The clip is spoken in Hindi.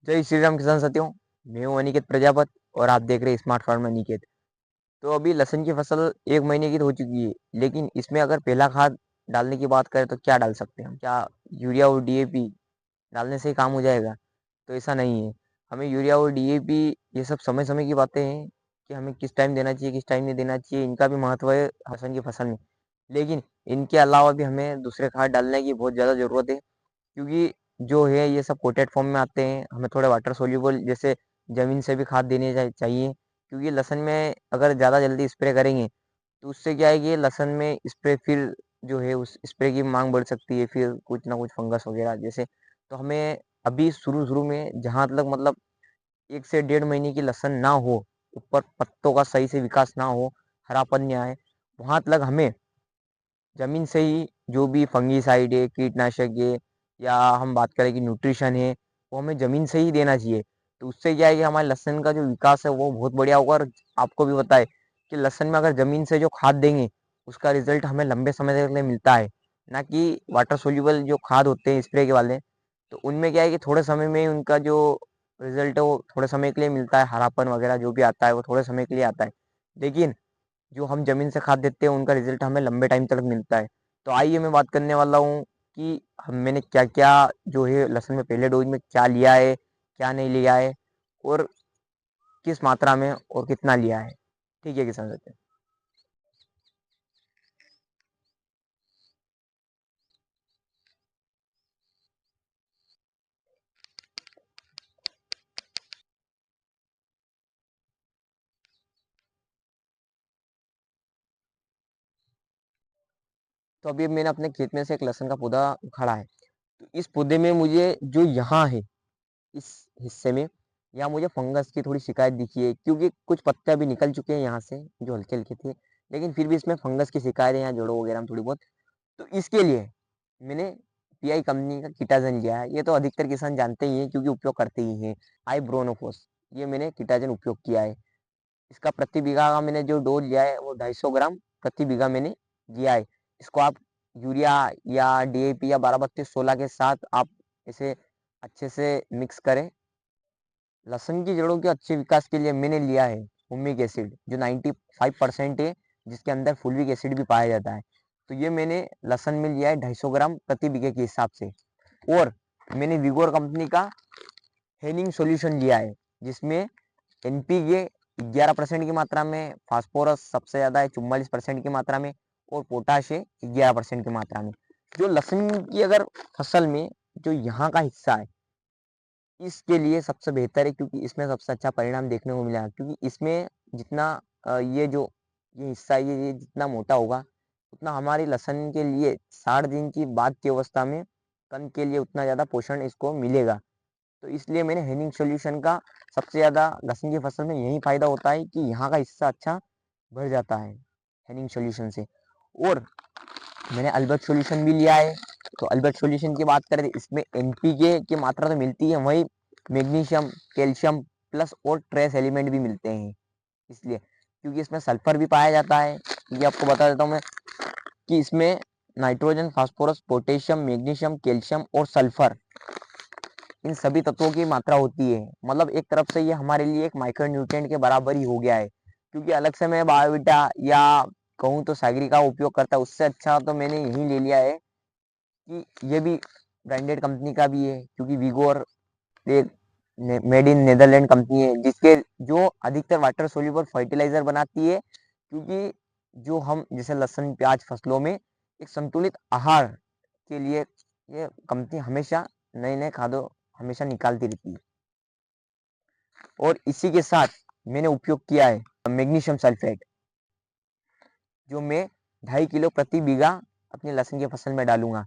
जय श्री राम किसान साथियों। मैं हूं अनिकेत प्रजापत और आप देख रहे हैं स्मार्ट फार्मर अनिकेत। तो अभी लहसुन की फसल 1 महीने की तो हो चुकी है, लेकिन इसमें अगर पहला खाद डालने की बात करें तो क्या डाल सकते हैं हम? क्या यूरिया और डीएपी डालने से ही काम हो जाएगा? तो ऐसा नहीं है। हमें यूरिया और डीएपी ये सब समय समय की बातें हैं कि हमें किस टाइम देना चाहिए, किस टाइम नहीं देना चाहिए, इनका भी महत्व है लहसुन की फसल में। लेकिन इनके अलावा भी हमें दूसरे खाद डालने की बहुत ज़्यादा ज़रूरत है, क्योंकि जो है ये सब कोटेड फॉर्म में आते हैं। हमें थोड़े वाटर सोल्यूबल जैसे ज़मीन से भी खाद देने चाहिए, क्योंकि लहसुन में अगर ज़्यादा जल्दी स्प्रे करेंगे तो उससे क्या है कि लहसुन में स्प्रे फिर जो है उस स्प्रे की मांग बढ़ सकती है, फिर कुछ ना कुछ फंगस वगैरह जैसे। तो हमें अभी शुरू शुरू में जहाँ तक मतलब 1 से 1.5 महीने की लहसुन ना हो, ऊपर पत्तों का सही से विकास ना हो, हरापन नहीं आए, वहाँ तक हमें ज़मीन से ही जो भी फंगीसाइड है, कीटनाशक है, या हम बात करें कि न्यूट्रिशन है, वो हमें ज़मीन से ही देना चाहिए। तो उससे क्या है कि हमारे लहसुन का जो विकास है वो बहुत बढ़िया होगा। और आपको भी पता है कि लहसुन में अगर ज़मीन से जो खाद देंगे उसका रिजल्ट हमें लंबे समय तक के लिए मिलता है, ना कि वाटर सोल्यूबल जो खाद होते हैं स्प्रे के वाले। तो उनमें क्या है कि थोड़े समय में ही उनका जो रिजल्ट है वो थोड़े समय के लिए मिलता है, हरापन वगैरह जो भी आता है वो थोड़े समय के लिए आता है। लेकिन जो हम ज़मीन से खाद देते हैं उनका रिज़ल्ट हमें लंबे टाइम तक मिलता है। तो आइए मैं बात करने वाला हूँ कि हम मैंने क्या-क्या जो है लहसुन में पहले डोज़ में क्या लिया है, क्या नहीं लिया है, और किस मात्रा में और कितना लिया है। ठीक है किसान साथियों। तो अभी मैंने अपने खेत में से एक लहसुन का पौधा उखाड़ा है। तो इस पौधे में मुझे जो यहाँ है, इस हिस्से में, यहाँ मुझे फंगस की थोड़ी शिकायत दिखी है, क्योंकि कुछ पत्ते अभी निकल चुके हैं यहाँ से जो हल्के-हल्के थे। लेकिन फिर भी इसमें फंगस की शिकायत है यहाँ जड़ों वगैरह में थोड़ी बहुत। तो इसके लिए मैंने पीआई कंपनी का किटाजन लिया है। ये तो अधिकतर किसान जानते ही हैं क्योंकि उपयोग करते ही हैं। आइब्रोनोफॉस, ये मैंने किटाजन उपयोग किया है। इसका प्रति बीघा का मैंने जो डोज लिया है वो 250 ग्राम प्रति बीघा मैंने लिया है। इसको आप यूरिया या डीएपी या 12-32-16 के साथ आप इसे अच्छे से मिक्स करें। लहसुन की जड़ों के अच्छे विकास के लिए मैंने लिया है हुमिक एसिड, जो 95% है, जिसके अंदर फुलविक एसिड भी पाया जाता है। तो ये मैंने लहसुन में लिया है 250 ग्राम प्रति बीघे के हिसाब से। और मैंने विगोर कंपनी का हेनिंग सॉल्यूशन लिया है, जिसमें एनपीके 11% की मात्रा में, फास्फोरस सबसे ज़्यादा है 44% की मात्रा में, और पोटाश है 11% की मात्रा में। जो लहसुन की अगर फसल में जो यहाँ का हिस्सा है, इसके लिए सबसे बेहतर है, क्योंकि इसमें सबसे अच्छा परिणाम देखने को मिला। क्योंकि इसमें जितना ये जो ये हिस्सा है, ये जितना मोटा होगा उतना हमारी लहसुन के लिए 60 दिन की बाद की अवस्था में कंद के लिए उतना ज़्यादा पोषण इसको मिलेगा। तो इसलिए मैंने हेनिंग सॉल्यूशन का सबसे ज़्यादा लहसुन की फसल में यही फ़ायदा होता है कि यहाँ का हिस्सा अच्छा बढ़ जाता है हेनिंग सॉल्यूशन से। और मैंने अल्बर्ट सॉल्यूशन भी लिया है। तो अल्बर्ट सॉल्यूशन की बात करें तो इसमें एनपीके की मात्रा तो मिलती है, वहीं मैग्नीशियम, कैल्शियम प्लस और ट्रेस एलिमेंट भी मिलते हैं। इसलिए क्योंकि इसमें सल्फर भी पाया जाता है। ये आपको बता देता हूँ मैं कि इसमें nitrogen, phosphorus, potassium, magnesium, calcium और सल्फर, इन सभी तत्वों की मात्रा होती है। मतलब एक तरफ से ये हमारे लिए एक माइक्रो न्यूट्रिएंट के बराबर ही हो गया है। क्योंकि अलग से मैं बायोविटा या कहूँ तो सागरी का उपयोग करता, उससे अच्छा तो मैंने यही ले लिया है कि ये भी ब्रांडेड कंपनी का भी है। क्योंकि विगोर एक मेड इन नेदरलैंड कंपनी है, जिसके जो अधिकतर वाटर सोल्यूबल फर्टिलाइजर बनाती है। क्योंकि जो हम जैसे लहसुन, प्याज फसलों में एक संतुलित आहार के लिए ये कंपनी हमेशा नए नए खादों हमेशा निकालती रहती है। और इसी के साथ मैंने उपयोग किया है मैग्नीशियम सल्फेट, जो मैं 2.5 किलो प्रति बीघा अपनी लहसुन की फसल में डालूंगा।